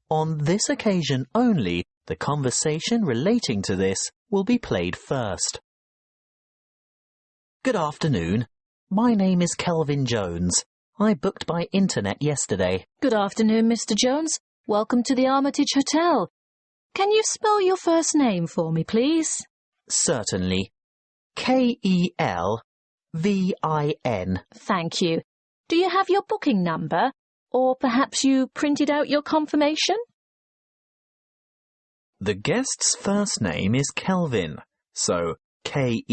On this occasion only, the conversation relating to this will be played first. Good afternoon. My name is Kelvin Jones. I booked by internet yesterday. Good afternoon, Mr. Jones. Welcome to the Armitage Hotel. Can you spell your first name for me, please? Certainly. K-E-L-V-I-N. Thank you. Do you have your booking number? Or perhaps you printed out your confirmation? The guest's first name is Kelvin, so K-E-L-V-I-N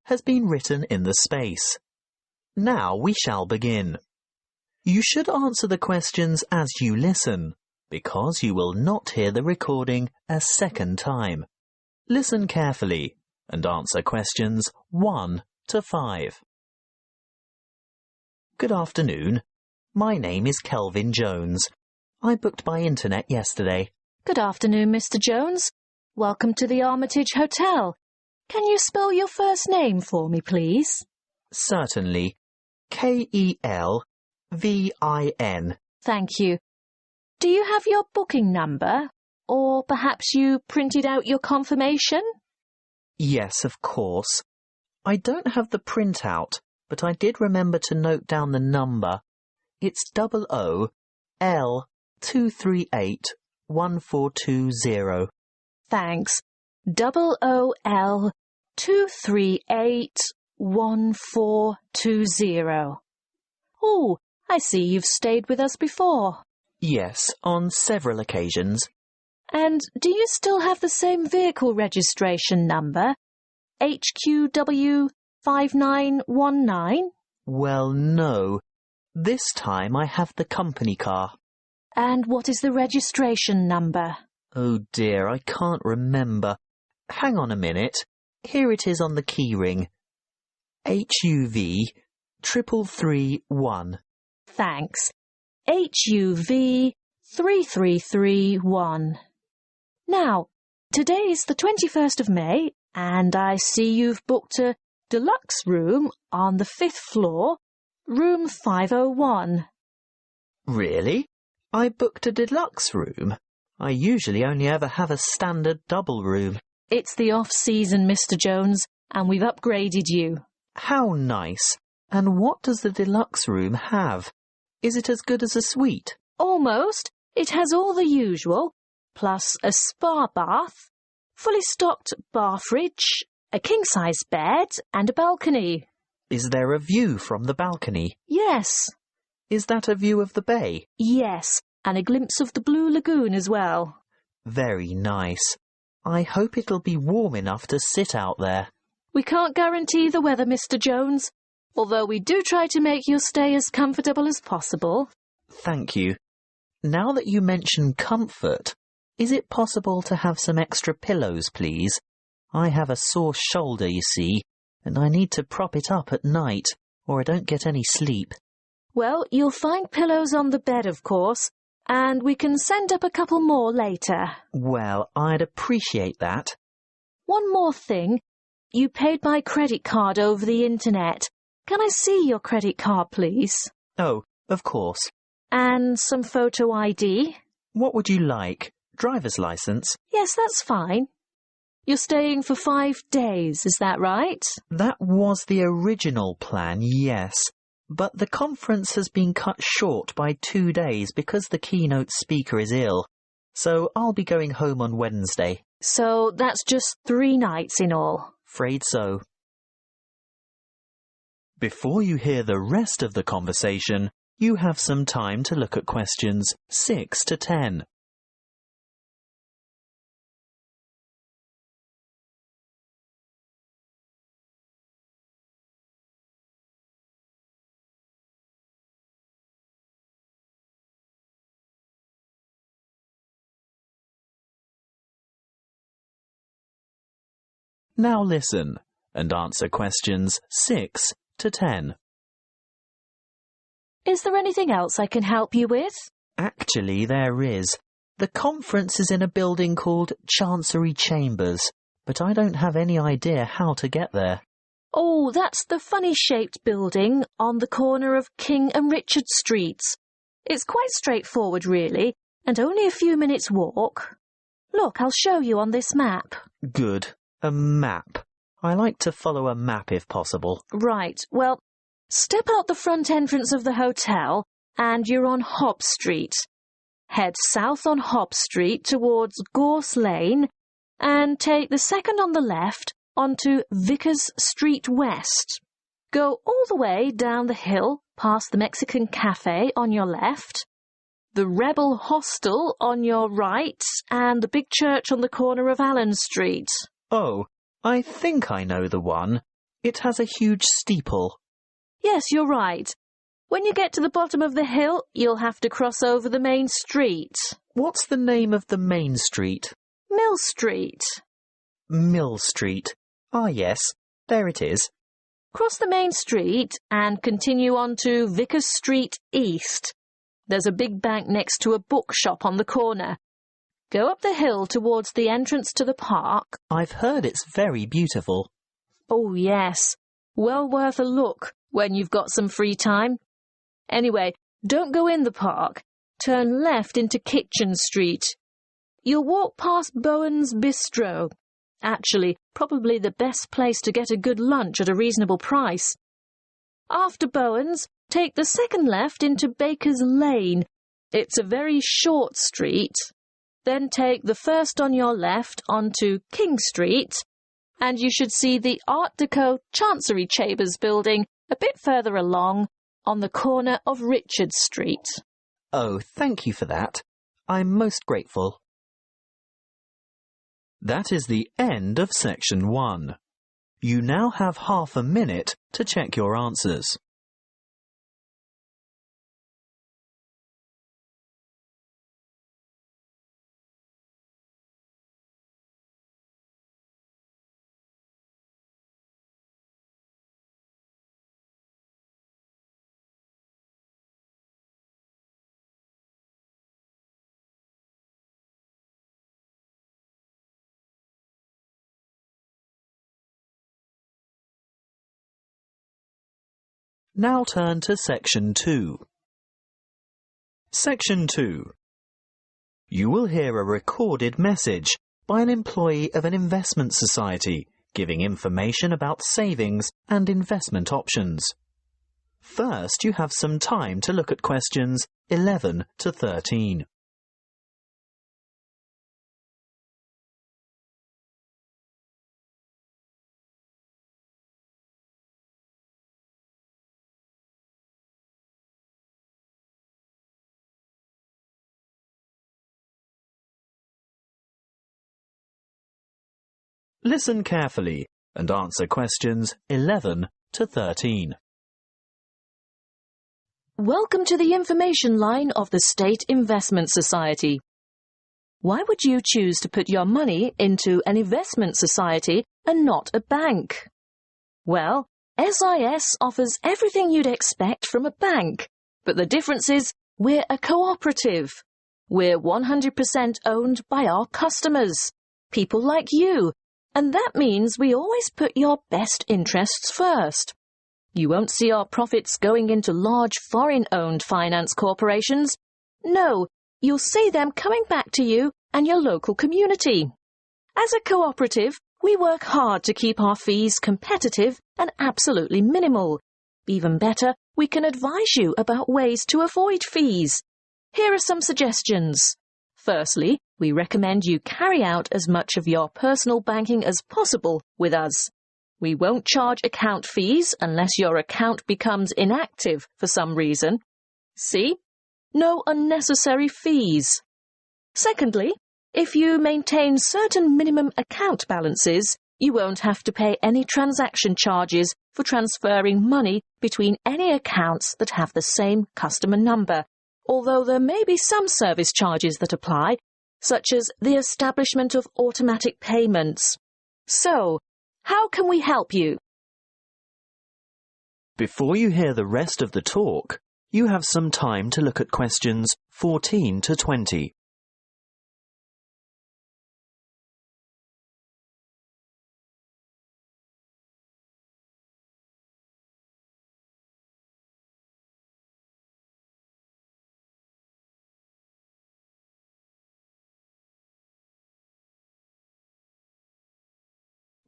has been written in the space. Now we shall begin. You should answer the questions as you listen, because you will not hear the recording a second time. Listen carefully and answer questions 1 to 5. Good afternoon. My name is Kelvin Jones. I booked by internet yesterday. Good afternoon, Mr. Jones. Welcome to the Armitage Hotel. Can you spell your first name for me, please? Certainly. K-E-L-V-I-N. Thank you. Do you have your booking number? Or perhaps you printed out your confirmation? Yes, of course. I don't have the printout, but I did remember to note down the number. It's 00L2381420. Thanks. 00L2381420. Oh, I see you've stayed with us before. Yes, on several occasions. And do you still have the same vehicle registration number? HQW5919? Well, no. This time I have the company car. And what is the registration number? Oh dear, I can't remember. Hang on a minute. Here it is on the keyring. HUV 3331. Thanks. HUV 3331. Now, today's the 21st of May, and I see you've booked a deluxe room on the 5th floor, room 501. Really? I booked a deluxe room? I usually only ever have a standard double room. It's the off-season, Mr. Jones, and we've upgraded you. How nice. And what does the deluxe room have? Is it as good as a suite? Almost. It has all the usual, plus a spa bath, fully stocked bath fridge, a king-size bed, and a balcony. Is there a view from the balcony? Yes. Is that a view of the bay? Yes, and a glimpse of the Blue Lagoon as well. Very nice. I hope it'll be warm enough to sit out there. We can't guarantee the weather, Mr. Jones, although we do try to make your stay as comfortable as possible. Thank you. Now that you mention comfort, is it possible to have some extra pillows, please? I have a sore shoulder, you see, and I need to prop it up at night, or I don't get any sleep. Well, you'll find pillows on the bed, of course, and we can send up a couple more later. Well, I'd appreciate that. One more thing. You paid by credit card over the internet. Can I see your credit card, please? Oh, of course. And some photo ID? What would you like? Driver's license? Yes, that's fine. You're staying for 5 days, is that right? That was the original plan, yes. But the conference has been cut short by 2 days because the keynote speaker is ill. So I'll be going home on Wednesday. So that's just 3 nights in all. Afraid so. Before you hear the rest of the conversation, you have some time to look at questions 6 to 10. Now listen and answer questions 6 to 10. Is there anything else I can help you with? Actually, there is. The conference is in a building called Chancery Chambers, but I don't have any idea how to get there. Oh, that's the funny-shaped building on the corner of King and Richard Streets. It's quite straightforward, really, and only a few minutes' walk. Look, I'll show you on this map. Good. A map. I like to follow a map if possible. Right, well, step out the front entrance of the hotel and you're on Hobb Street. Head south on Hobb Street towards Gorse Lane and take the second on the left onto Vickers Street West. Go all the way down the hill past the Mexican Cafe on your left, the Rebel Hostel on your right, and the big church on the corner of Allen Street. Oh, I think I know the one. It has a huge steeple. Yes, you're right. When you get to the bottom of the hill, you'll have to cross over the main street. What's the name of the main street? Mill Street. Mill Street. Ah, yes, there it is. Cross the main street and continue on to Vickers Street East. There's a big bank next to a bookshop on the corner. Go up the hill towards the entrance to the park. I've heard it's very beautiful. Oh, yes. Well worth a look when you've got some free time. Anyway, don't go in the park. Turn left into Kitchen Street. You'll walk past Bowen's Bistro. Actually, probably the best place to get a good lunch at a reasonable price. After Bowen's, take the second left into Baker's Lane. It's a very short street. Then take the first on your left onto King Street, and you should see the Art Deco Chancery Chambers building a bit further along on the corner of Richard Street. Oh, thank you for that. I'm most grateful. That is the end of section 1. You now have half a minute to check your answers. Now turn to section 2. Section 2. You will hear a recorded message by an employee of an investment society giving information about savings and investment options. First, you have some time to look at questions 11 to 13. Listen carefully and answer questions 11 to 13. Welcome to the information line of the State Investment Society. Why would you choose to put your money into an investment society and not a bank? Well, SIS offers everything you'd expect from a bank, but the difference is we're a cooperative. We're 100% owned by our customers, people like you, and that means we always put your best interests first. You won't see our profits going into large foreign-owned finance corporations. No, you'll see them coming back to you and your local community. As a cooperative, we work hard to keep our fees competitive and absolutely minimal. Even better, we can advise you about ways to avoid fees. Here are some suggestions. Firstly, we recommend you carry out as much of your personal banking as possible with us. We won't charge account fees unless your account becomes inactive for some reason. See? No unnecessary fees. Secondly, if you maintain certain minimum account balances, you won't have to pay any transaction charges for transferring money between any accounts that have the same customer number, although there may be some service charges that apply, such as the establishment of automatic payments. So, how can we help you? Before you hear the rest of the talk, you have some time to look at questions 14 to 20.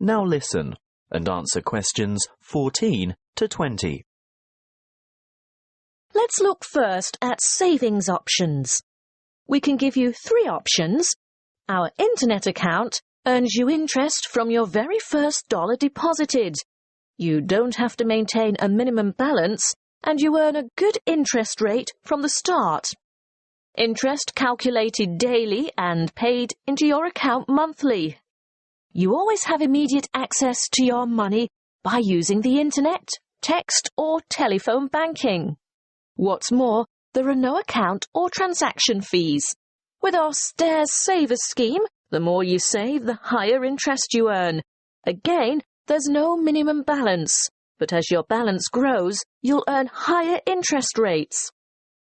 Now listen and answer questions 14 to 20. Let's look first at savings options. We can give you 3 options. Our internet account earns you interest from your very first dollar deposited. You don't have to maintain a minimum balance, and you earn a good interest rate from the start. Interest calculated daily and paid into your account monthly. You always have immediate access to your money by using the internet, text or telephone banking. What's more, there are no account or transaction fees. With our Stairs Saver scheme, the more you save, the higher interest you earn. Again, there's no minimum balance, but as your balance grows, you'll earn higher interest rates.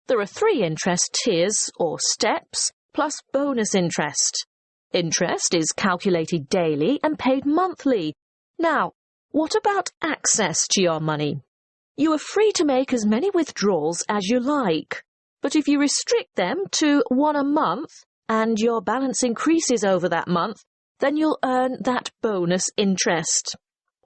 There are 3 interest tiers, or steps, plus bonus interest. Interest is calculated daily and paid monthly. Now, what about access to your money? You are free to make as many withdrawals as you like, but if you restrict them to 1 a month and your balance increases over that month, then you'll earn that bonus interest.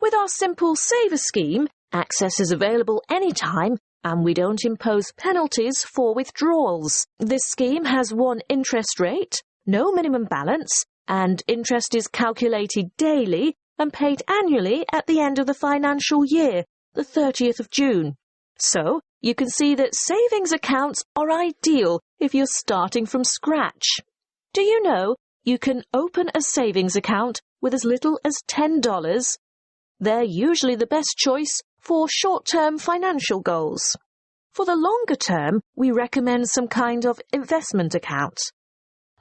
With our simple saver scheme, access is available anytime and we don't impose penalties for withdrawals. This scheme has 1 interest rate, no minimum balance, and interest is calculated daily and paid annually at the end of the financial year, the 30th of June. So, you can see that savings accounts are ideal if you're starting from scratch. Do you know you can open a savings account with as little as $10? They're usually the best choice for short-term financial goals. For the longer term, we recommend some kind of investment account.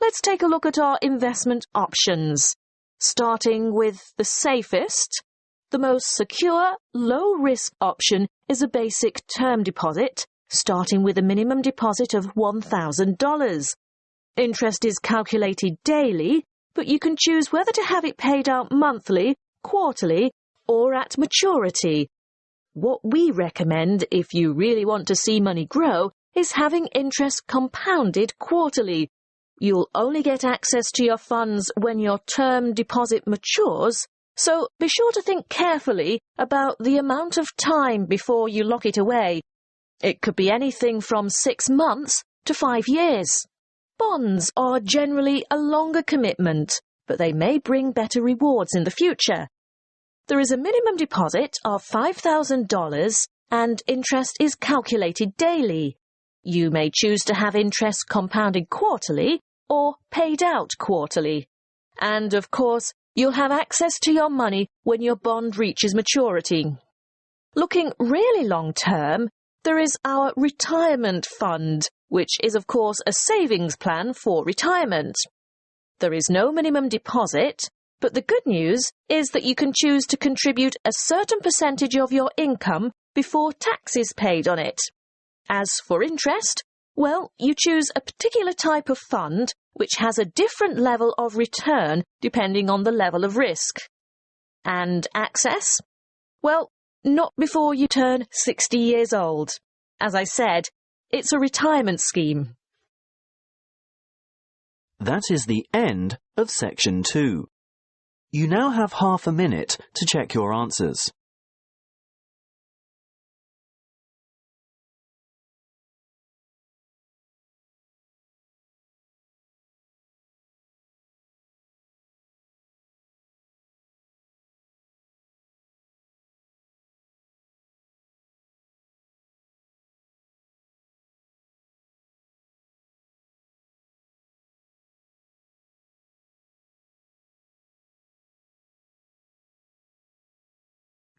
Let's take a look at our investment options. Starting with the safest, the most secure, low-risk option is a basic term deposit, starting with a minimum deposit of $1,000. Interest is calculated daily, but you can choose whether to have it paid out monthly, quarterly, or at maturity. What we recommend if you really want to see money grow is having interest compounded quarterly. You'll only get access to your funds when your term deposit matures, so be sure to think carefully about the amount of time before you lock it away. It could be anything from 6 months to 5 years. Bonds are generally a longer commitment, but they may bring better rewards in the future. There is a minimum deposit of $5,000 and interest is calculated daily. You may choose to have interest compounded quarterly or paid out quarterly. And, of course, you'll have access to your money when your bond reaches maturity. Looking really long-term, there is our retirement fund, which is, of course, a savings plan for retirement. There is no minimum deposit, but the good news is that you can choose to contribute a certain percentage of your income before tax is paid on it. As for interest, well, you choose a particular type of fund which has a different level of return depending on the level of risk. And access? Well, not before you turn 60 years old. As I said, it's a retirement scheme. That is the end of section 2. You now have half a minute to check your answers.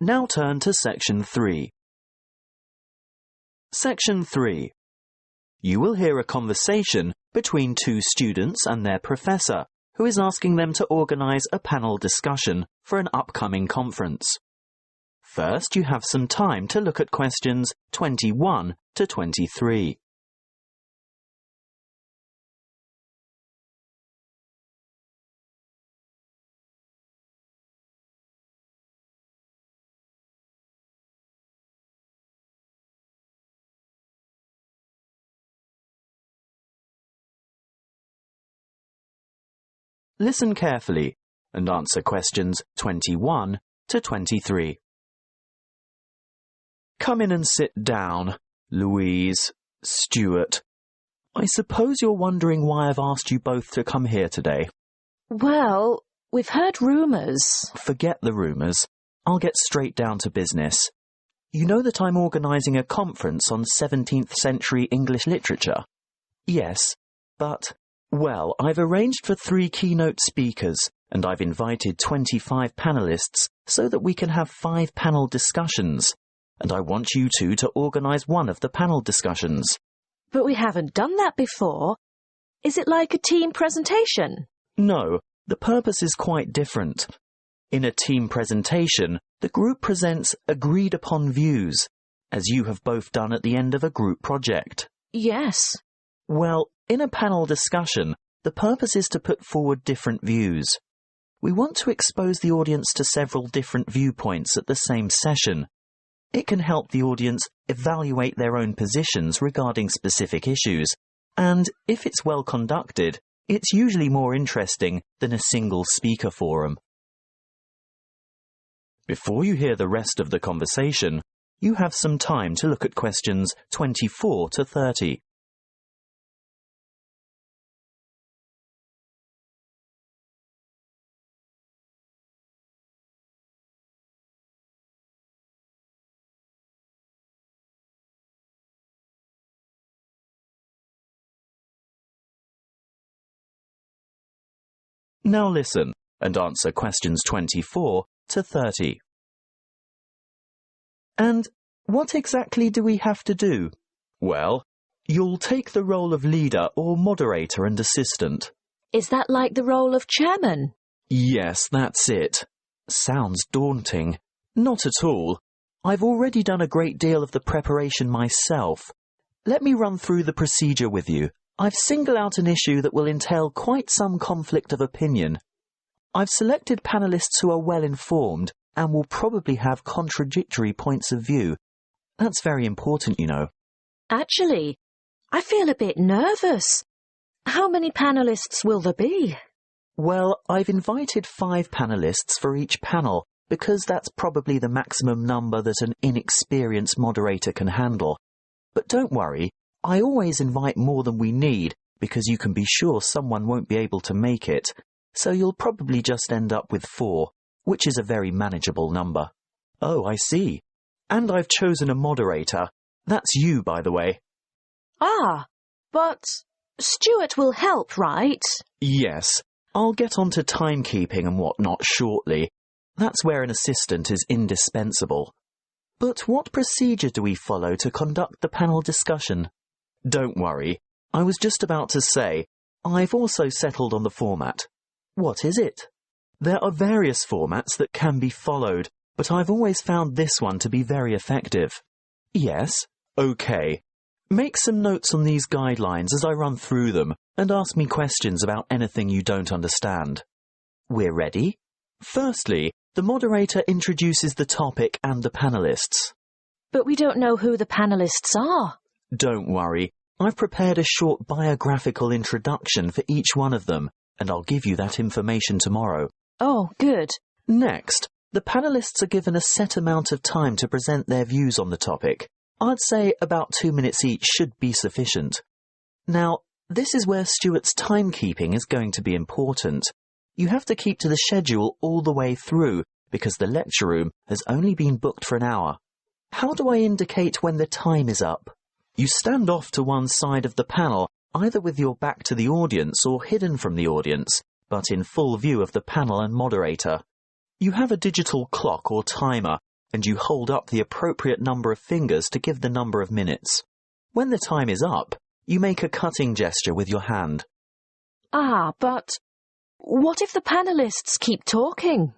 Now turn to section 3. Section 3. You will hear a conversation between 2 students and their professor, who is asking them to organize a panel discussion for an upcoming conference. First, you have some time to look at questions 21 to 23. Listen carefully and answer questions 21 to 23. Come in and sit down, Louise, Stuart. I suppose you're wondering why I've asked you both to come here today. Well, we've heard rumours. Forget the rumours. I'll get straight down to business. You know that I'm organising a conference on 17th century English literature? Yes, but, well, I've arranged for 3 keynote speakers, and I've invited 25 panellists so that we can have 5 panel discussions. And I want you two to organise one of the panel discussions. But we haven't done that before. Is it like a team presentation? No, the purpose is quite different. In a team presentation, the group presents agreed-upon views, as you have both done at the end of a group project. Yes. Well, in a panel discussion, the purpose is to put forward different views. We want to expose the audience to several different viewpoints at the same session. It can help the audience evaluate their own positions regarding specific issues, and if it's well conducted, it's usually more interesting than a single speaker forum. Before you hear the rest of the conversation, you have some time to look at questions 24 to 30. Now listen and answer questions 24 to 30. And what exactly do we have to do? Well, you'll take the role of leader or moderator and assistant. Is that like the role of chairman? Yes, that's it. Sounds daunting. Not at all. I've already done a great deal of the preparation myself. Let me run through the procedure with you. I've singled out an issue that will entail quite some conflict of opinion. I've selected panellists who are well informed and will probably have contradictory points of view. That's very important, you know. Actually, I feel a bit nervous. How many panellists will there be? Well, I've invited 5 panellists for each panel because that's probably the maximum number that an inexperienced moderator can handle. But don't worry, I always invite more than we need because you can be sure someone won't be able to make it, so you'll probably just end up with 4, which is a very manageable number. Oh, I see. And I've chosen a moderator. That's you, by the way. Ah, but Stuart will help, right? Yes, I'll get on to timekeeping and whatnot shortly. That's where an assistant is indispensable. But what procedure do we follow to conduct the panel discussion? Don't worry, I was just about to say, I've also settled on the format. What is it? There are various formats that can be followed, but I've always found this one to be very effective. Yes? Okay. Make some notes on these guidelines as I run through them, and ask me questions about anything you don't understand. We're ready? Firstly, the moderator introduces the topic and the panellists. But we don't know who the panellists are. Don't worry, I've prepared a short biographical introduction for each one of them, and I'll give you that information tomorrow. Oh, good. Next, the panellists are given a set amount of time to present their views on the topic. I'd say about 2 minutes each should be sufficient. Now, this is where Stuart's timekeeping is going to be important. You have to keep to the schedule all the way through, because the lecture room has only been booked for an hour. How do I indicate when the time is up? You stand off to one side of the panel, either with your back to the audience or hidden from the audience, but in full view of the panel and moderator. You have a digital clock or timer, and you hold up the appropriate number of fingers to give the number of minutes. When the time is up, you make a cutting gesture with your hand. Ah, but what if the panellists keep talking?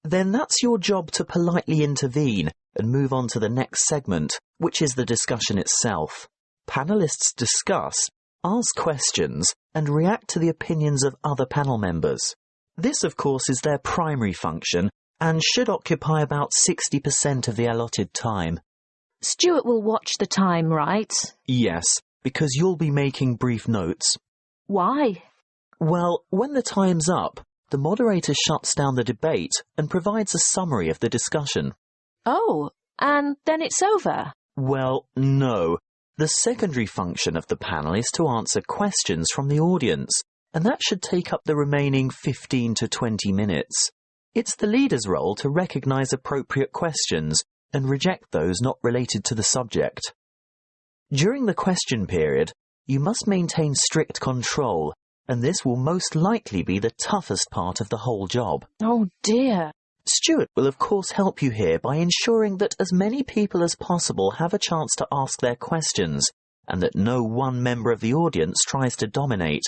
Then that's your job to politely intervene and move on to the next segment, which is the discussion itself. Panellists discuss, ask questions, and react to the opinions of other panel members. This, of course, is their primary function and should occupy about 60% of the allotted time. Stuart will watch the time, right? Yes, because you'll be making brief notes. Why? Well, when the time's up, The moderator shuts down the debate and provides a summary of the discussion. Oh, and then it's over? Well, no. The secondary function of the panel is to answer questions from the audience, and that should take up the remaining 15 to 20 minutes. It's the leader's role to recognise appropriate questions and reject those not related to the subject. During the question period, you must maintain strict control, and this will most likely be the toughest part of the whole job. Oh dear. Stuart will of course help you here by ensuring that as many people as possible have a chance to ask their questions, and that no one member of the audience tries to dominate.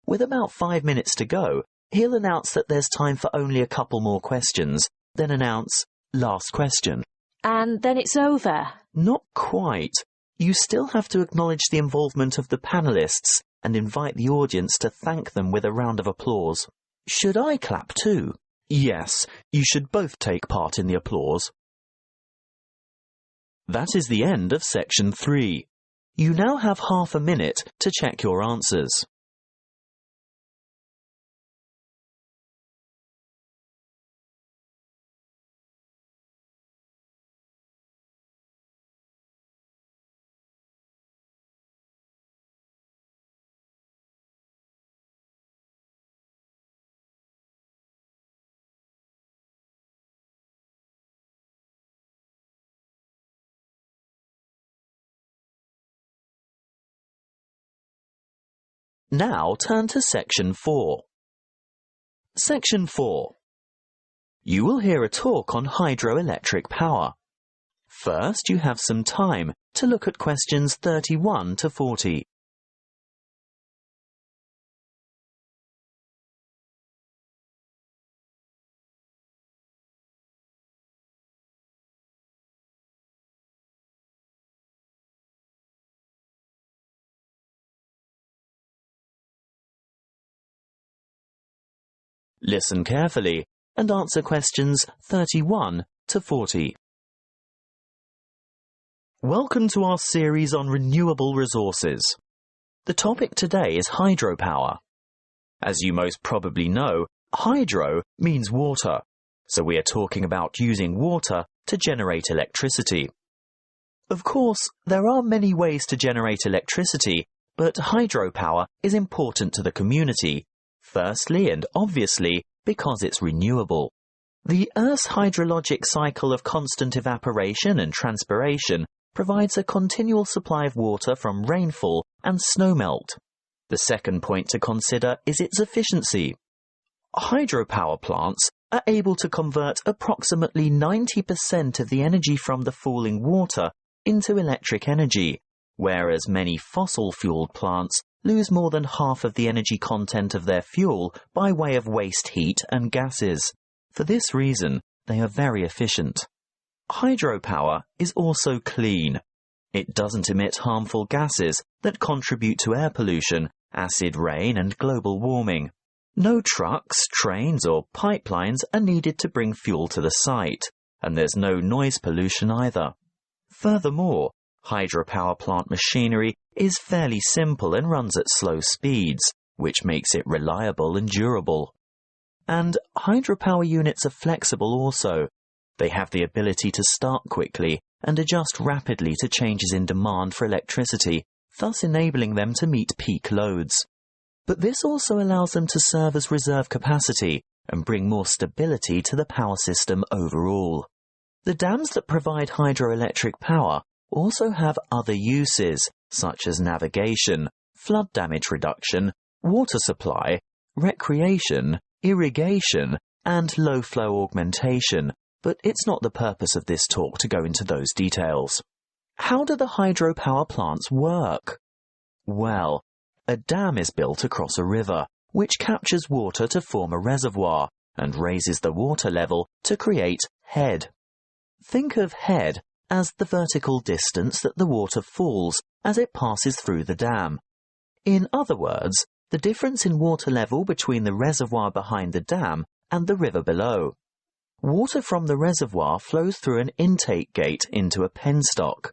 With about 5 minutes to go, he'll announce that there's time for only a couple more questions, then announce, last question. And then it's over? Not quite. You still have to acknowledge the involvement of the panellists and invite the audience to thank them with a round of applause. Should I clap too? Yes, you should both take part in the applause. That is the end of section 3. You now have half a minute to check your answers. Now turn to section 4. Section 4. You will hear a talk on hydroelectric power. First, you have some time to look at questions 31 to 40. Listen carefully and answer questions 31 to 40. Welcome to our series on renewable resources. The topic today is hydropower. As you most probably know, hydro means water, so we are talking about using water to generate electricity. Of course, there are many ways to generate electricity, but hydropower is important to the community. Firstly and obviously because it's renewable. The Earth's hydrologic cycle of constant evaporation and transpiration provides a continual supply of water from rainfall and snowmelt. The second point to consider is its efficiency. Hydropower plants are able to convert approximately 90% of the energy from the falling water into electric energy, whereas many fossil-fueled plants lose more than half of the energy content of their fuel by way of waste heat and gases. For this reason, they are very efficient. Hydropower is also clean. It doesn't emit harmful gases that contribute to air pollution, acid rain and global warming. No trucks, trains or pipelines are needed to bring fuel to the site, and there's no noise pollution either. Furthermore, hydropower plant machinery is fairly simple and runs at slow speeds, which makes it reliable and durable. And hydropower units are flexible also. They have the ability to start quickly and adjust rapidly to changes in demand for electricity, thus enabling them to meet peak loads. But this also allows them to serve as reserve capacity and bring more stability to the power system overall. The dams that provide hydroelectric power also have other uses, such as navigation, flood damage reduction, water supply, recreation, irrigation, and low-flow augmentation, but it's not the purpose of this talk to go into those details. How do the hydropower plants work? Well, a dam is built across a river, which captures water to form a reservoir and raises the water level to create head. Think of head as the vertical distance that the water falls as it passes through the dam. In other words, the difference in water level between the reservoir behind the dam and the river below. Water from the reservoir flows through an intake gate into a penstock.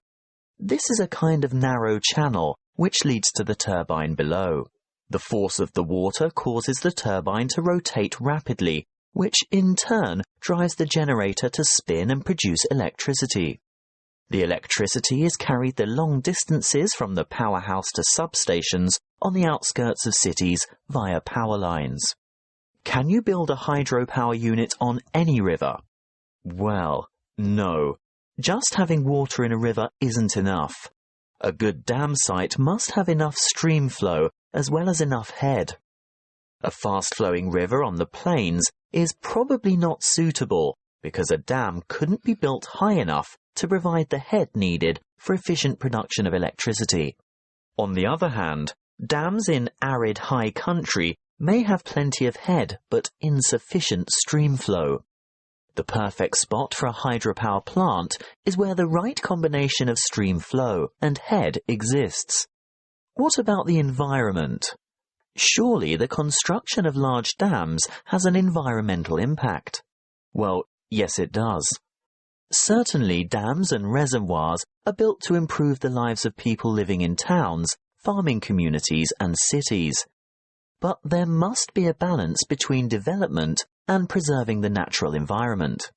This is a kind of narrow channel which leads to the turbine below. The force of the water causes the turbine to rotate rapidly, which in turn drives the generator to spin and produce electricity. The electricity is carried the long distances from the powerhouse to substations on the outskirts of cities via power lines. Can you build a hydropower unit on any river? Well, no. Just having water in a river isn't enough. A good dam site must have enough stream flow as well as enough head. A fast-flowing river on the plains is probably not suitable because a dam couldn't be built high enough to provide the head needed for efficient production of electricity. On the other hand, dams in arid high country may have plenty of head but insufficient stream flow. The perfect spot for a hydropower plant is where the right combination of stream flow and head exists. What about the environment? Surely the construction of large dams has an environmental impact. Well, yes it does. Certainly dams and reservoirs are built to improve the lives of people living in towns, farming communities and cities. But there must be a balance between development and preserving the natural environment.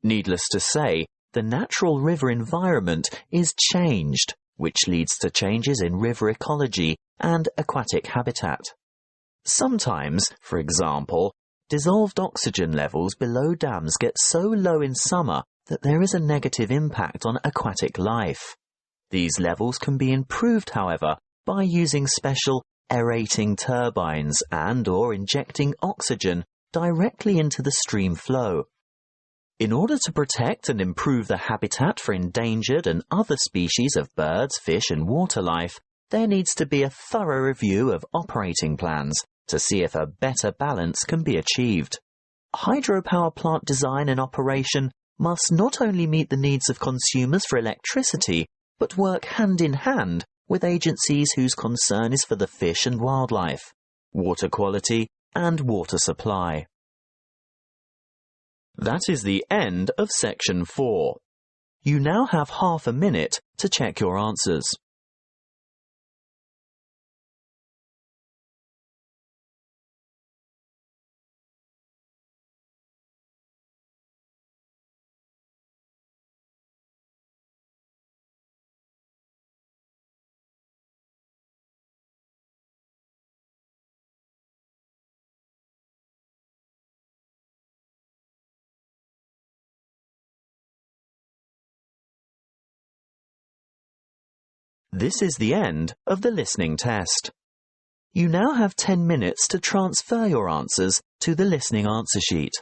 Needless to say, the natural river environment is changed, which leads to changes in river ecology and aquatic habitat. Sometimes, for example, dissolved oxygen levels below dams get so low in summer that there is a negative impact on aquatic life. These levels can be improved, however, by using special aerating turbines and/or injecting oxygen directly into the stream flow. In order to protect and improve the habitat for endangered and other species of birds, fish and water life, there needs to be a thorough review of operating plans to see if a better balance can be achieved. Hydropower plant design and operation must not only meet the needs of consumers for electricity, but work hand in hand with agencies whose concern is for the fish and wildlife, water quality and water supply. That is the end of section 4. You now have half a minute to check your answers. This is the end of the listening test. You now have 10 minutes to transfer your answers to the listening answer sheet.